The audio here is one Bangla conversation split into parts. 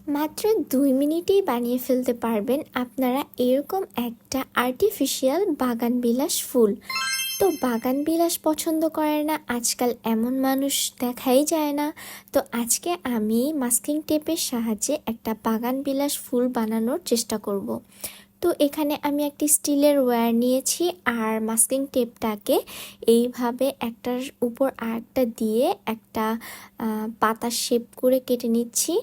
মাত্র ২ মিনিটেই বানিয়ে ফেলতে পারবেন আপনারা এরকম একটা আর্টিফিশিয়াল বাগানবিলাস ফুল। তো বাগানবিলাস পছন্দ করে না আজকাল এমন মানুষ দেখাই যায় না। তো আজকে আমি মাস্কিং টেপের সাহায্যে একটা বাগানবিলাস ফুল বানানোর চেষ্টা করব। তো এখানে আমি একটি স্টিলের ওয়্যার নিয়েছি আর মাস্কিং টেপটাকে এইভাবে একটার উপর আরেকটা দিয়ে একটা পাতার শেপ করে কেটে নিচ্ছি।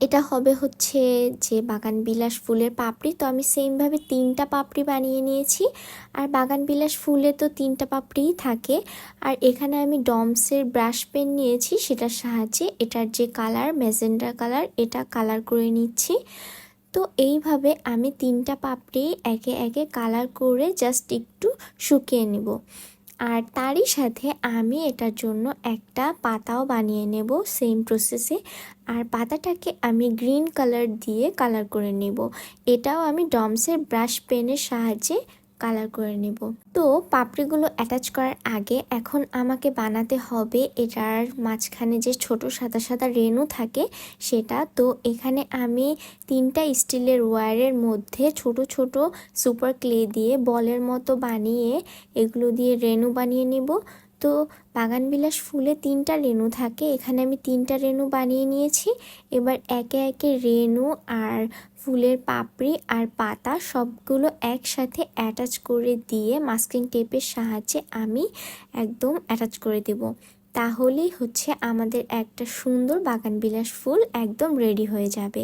এটা হবে হচ্ছে যে বাগানবিলাস ফুলের পাপড়ি। তো আমি সেমভাবে 3টা পাপড়ি বানিয়ে নিয়েছি। আর বাগানবিলাস ফুলে তো 3টা পাপড়িই থাকে। আর এখানে আমি ডমসের ব্রাশ পেন নিয়েছি, সেটার সাহায্যে এটার যে কালার ম্যাজেন্ডা কালার, এটা কালার করে নিচ্ছি। তো এইভাবে আমি 3টা পাপড়ি একে একে কালার করে জাস্ট একটু শুকিয়ে নেব। আর তারই সাথে আমি এটার জন্য একটা পাতাও বানিয়ে নেব সেম প্রসেসে। আর পাতাটাকে আমি গ্রিন কালার দিয়ে কালার করে নেব। এটাও আমি ডমসের ব্রাশ পেনের সাহায্যে কালার করে নেব। তো পাপড়িগুলো অ্যাটাচ করার আগে এখন আমাকে বানাতে হবে এটার মাঝখানে যে ছোট সাদা সাদা রেণু থাকে সেটা। তো এখানে আমি 3টা স্টিলের ওয়্যারের মধ্যে ছোট ছোট সুপার ক্লে দিয়ে বলের মতো বানিয়ে এগুলো দিয়ে রেণু বানিয়ে নেব। তো বাগানবিলাস ফুলে 3টা রেণু থাকে, এখানে আমি 3টা রেণু বানিয়ে নিয়েছি। এবার একে একে রেণু আর ফুলের পাপড়ি আর পাতা সবগুলো একসাথে অ্যাটাচ করে দিয়ে মাস্কিং টেপের সাহায্যে আমি একদম অ্যাটাচ করে দেব। তাহলেই হচ্ছে আমাদের একটা সুন্দর বাগানবিলাস ফুল একদম রেডি হয়ে যাবে।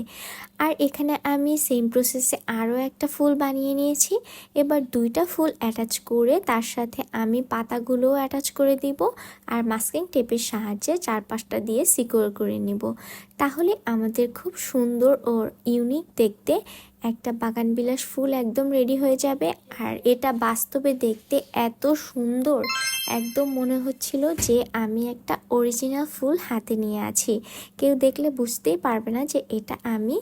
আর এখানে আমি সেম প্রসেসে আরও একটা ফুল বানিয়ে নিয়েছি। এবার 2টা ফুল অ্যাটাচ করে তার সাথে আমি পাতাগুলোও অ্যাটাচ করে দিব আর মাস্কিং টেপের সাহায্যে চারপাশটা দিয়ে সিকিউর করে নিব। তাহলে আমাদের খুব সুন্দর ও ইউনিক দেখতে একটা বাগানবিলাস ফুল একদম রেডি হয়ে যাবে। আর এটা বাস্তবে দেখতে এত সুন্দর, একদম মনে হচ্ছিল যে আমি একটা অরিজিনাল ফুল হাতে নিয়ে আছি। কেউ দেখলে বুঝতেই পারবে না যে এটা আমি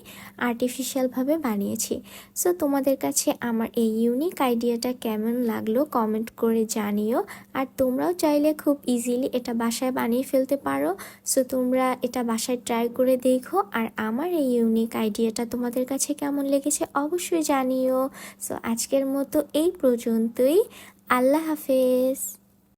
আর্টিফিশিয়ালভাবে বানিয়েছি। সো তোমাদের কাছে আমার এই ইউনিক আইডিয়াটা কেমন লাগলো কমেন্ট করে জানিও। আর তোমরাও চাইলে খুব ইজিলি এটা বাসায় বানিয়ে ফেলতে পারো। সো তোমরা এটা বাসায় ট্রাই করে দেখো। আর আমার এই ইউনিক আইডিয়াটা তোমাদের কাছে কেমন লেগেছে অবশ্যই জানিও। সো আজকের মতো এই পর্যন্তই। আল্লাহ হাফেজ।